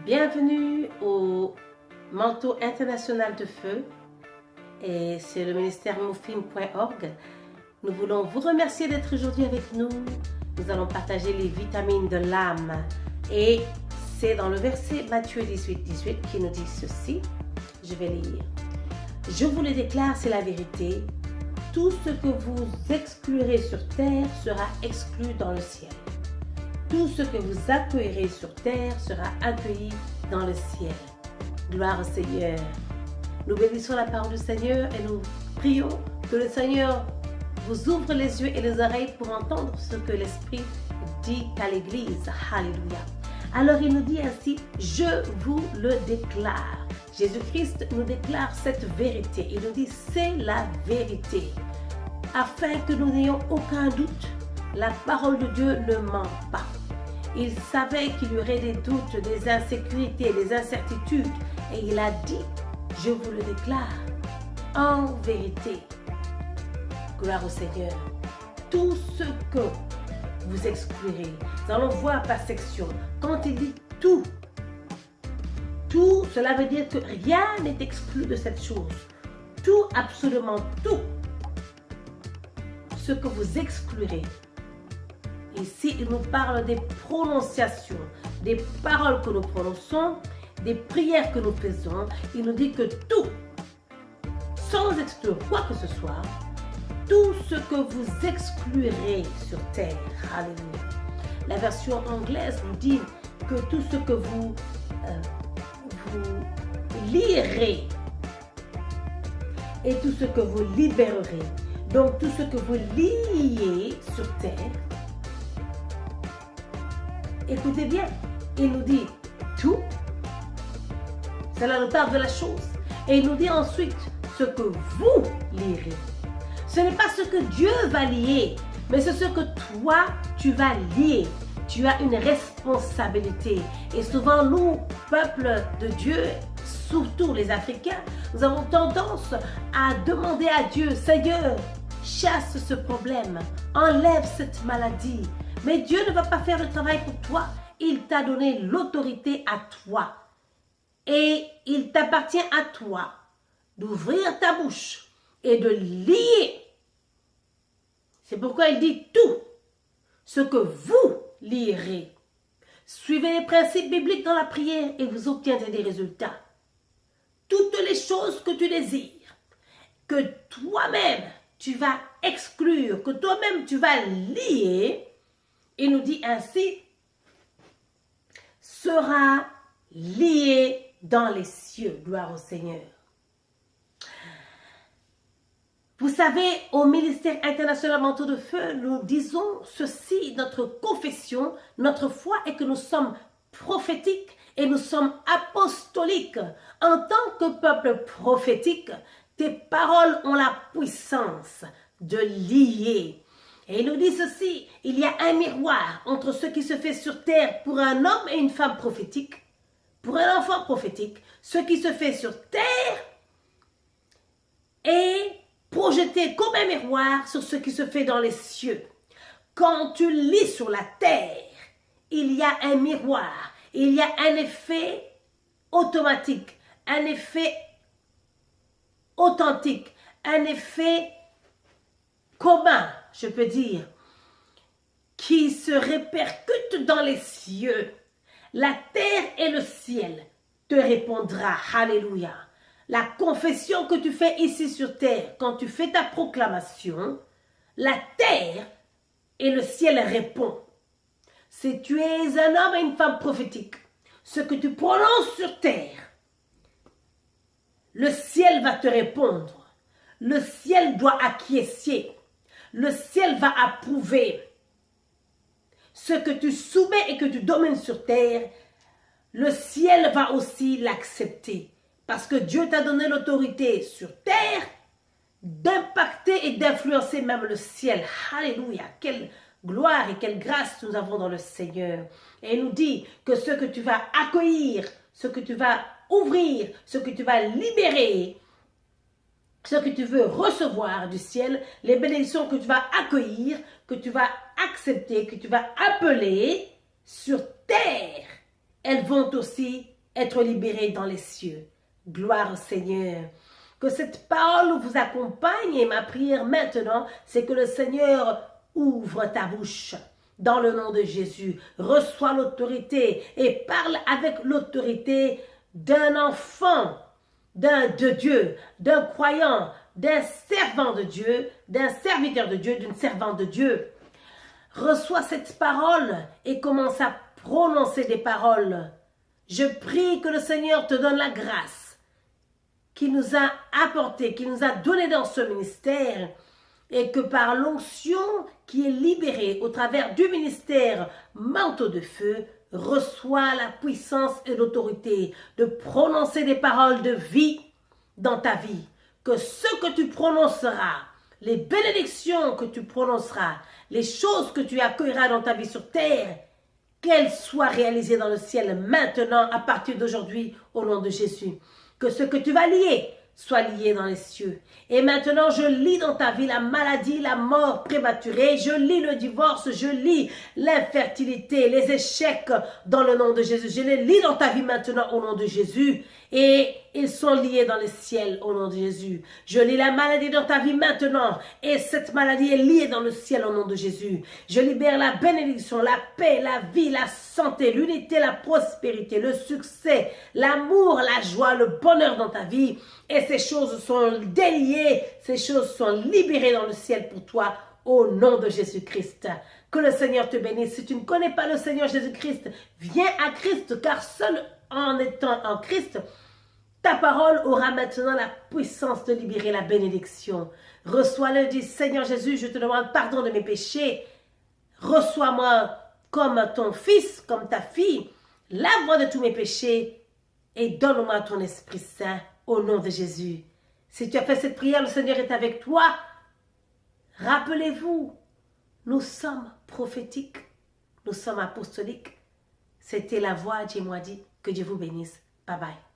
Bienvenue au Manteau international de feu et c'est le ministère moufim.org. Nous voulons vous remercier d'être aujourd'hui avec nous. Nous allons partager les vitamines de l'âme et c'est dans le verset Matthieu 18 qui nous dit ceci. Je vais lire. Je vous le déclare, c'est la vérité. Tout ce que vous exclurez sur terre sera exclu dans le ciel. Tout ce que vous accueillerez sur terre sera accueilli dans le ciel. Gloire au Seigneur. Nous bénissons la parole du Seigneur et nous prions que le Seigneur vous ouvre les yeux et les oreilles pour entendre ce que l'Esprit dit à l'Église. Alléluia. Alors il nous dit ainsi, je vous le déclare. Jésus-Christ nous déclare cette vérité. Il nous dit, c'est la vérité. Afin que nous n'ayons aucun doute, la parole de Dieu ne ment pas. Il savait qu'il y aurait des doutes, des insécurités, des incertitudes. Et il a dit, je vous le déclare, en vérité. Gloire au Seigneur. Tout ce que vous exclurez, nous allons voir par section. Quand il dit tout, cela veut dire que rien n'est exclu de cette chose. Tout, absolument tout. Ce que vous exclurez. Ici, il nous parle des prononciations, des paroles que nous prononçons, des prières que nous faisons. Il nous dit que tout, sans exclure quoi que ce soit, tout ce que vous exclurez sur terre, alléluia. La version anglaise nous dit que tout ce que vous lirez et tout ce que vous libérerez. Donc tout ce que vous liez sur terre, écoutez bien, il nous dit tout, cela nous parle de la chose. Et il nous dit ensuite ce que vous lirez. Ce n'est pas ce que Dieu va lier, mais c'est ce que toi, tu vas lier. Tu as une responsabilité. Et souvent, nous, peuple de Dieu, surtout les Africains, nous avons tendance à demander à Dieu, Seigneur, chasse ce problème, enlève cette maladie. Mais Dieu ne va pas faire le travail pour toi. Il t'a donné l'autorité à toi. Et il t'appartient à toi d'ouvrir ta bouche et de lier. C'est pourquoi il dit tout ce que vous lirez. Suivez les principes bibliques dans la prière et vous obtiendrez des résultats. Toutes les choses que tu désires, que toi-même tu vas exclure, que toi-même tu vas lier, il nous dit ainsi, sera lié dans les cieux. Gloire au Seigneur. Vous savez, au ministère international Manteau de Feu, nous disons ceci, notre confession, notre foi est que nous sommes prophétiques et nous sommes apostoliques. En tant que peuple prophétique, tes paroles ont la puissance de lier. Et il nous dit ceci, il y a un miroir entre ce qui se fait sur terre pour un homme et une femme prophétique, pour un enfant prophétique, ce qui se fait sur terre est projeté comme un miroir sur ce qui se fait dans les cieux. Quand tu lis sur la terre, il y a un miroir, il y a un effet automatique, un effet authentique, un effet commun, je peux dire, qui se répercute dans les cieux. La terre et le ciel te répondra. Alléluia. La confession que tu fais ici sur terre, quand tu fais ta proclamation, la terre et le ciel répondent. Si tu es un homme et une femme prophétique, ce que tu prononces sur terre, le ciel va te répondre. Le ciel doit acquiescer. Le ciel va approuver. Ce que tu soumets et que tu domines sur terre, le ciel va aussi l'accepter. Parce que Dieu t'a donné l'autorité sur terre d'impacter et d'influencer même le ciel. Alléluia. Quelle gloire et quelle grâce nous avons dans le Seigneur. Et il nous dit que ce que tu vas accueillir, ce que tu vas ouvrir, ce que tu vas libérer, ce que tu veux recevoir du ciel, les bénédictions que tu vas accueillir, que tu vas accepter, que tu vas appeler sur terre, elles vont aussi être libérées dans les cieux. Gloire au Seigneur. Que cette parole vous accompagne et ma prière maintenant, c'est que le Seigneur ouvre ta bouche. Dans le nom de Jésus, reçois l'autorité et parle avec l'autorité d'un enfant, de Dieu, d'un croyant, d'un servant de Dieu, d'un serviteur de Dieu, d'une servante de Dieu. Reçois cette parole et commence à prononcer des paroles. Je prie que le Seigneur te donne la grâce qu'il nous a apportée, qu'il nous a donnée dans ce ministère, et que par l'onction qui est libérée au travers du ministère manteau de feu, reçois la puissance et l'autorité de prononcer des paroles de vie dans ta vie. Que ce que tu prononceras, les bénédictions que tu prononceras, les choses que tu accueilleras dans ta vie sur terre, qu'elles soient réalisées dans le ciel maintenant, à partir d'aujourd'hui, au nom de Jésus. Que ce que tu vas lier soit lié dans les cieux. Et maintenant, je lis dans ta vie la maladie, la mort prématurée, je lis le divorce, je lis l'infertilité, les échecs dans le nom de Jésus. Je les lis dans ta vie maintenant au nom de Jésus. Et ils sont liés dans les ciels au nom de Jésus. Je lis la maladie dans ta vie maintenant et cette maladie est liée dans le ciel au nom de Jésus. Je libère la bénédiction, la paix, la vie, la santé, l'unité, la prospérité, le succès, l'amour, la joie, le bonheur dans ta vie. Et ces choses sont déliées, ces choses sont libérées dans le ciel pour toi au nom de Jésus-Christ. Que le Seigneur te bénisse. Si tu ne connais pas le Seigneur Jésus-Christ, viens à Christ car seul en étant en Christ, ta parole aura maintenant la puissance de libérer la bénédiction. Reçois-le, dis Seigneur Jésus, je te demande pardon de mes péchés. Reçois-moi comme ton fils, comme ta fille. Lave-moi de tous mes péchés et donne-moi ton Esprit Saint au nom de Jésus. Si tu as fait cette prière, le Seigneur est avec toi. Rappelez-vous, nous sommes prophétiques, nous sommes apostoliques. C'était la voix, Dieu m'a dit. Que Dieu vous bénisse. Bye bye.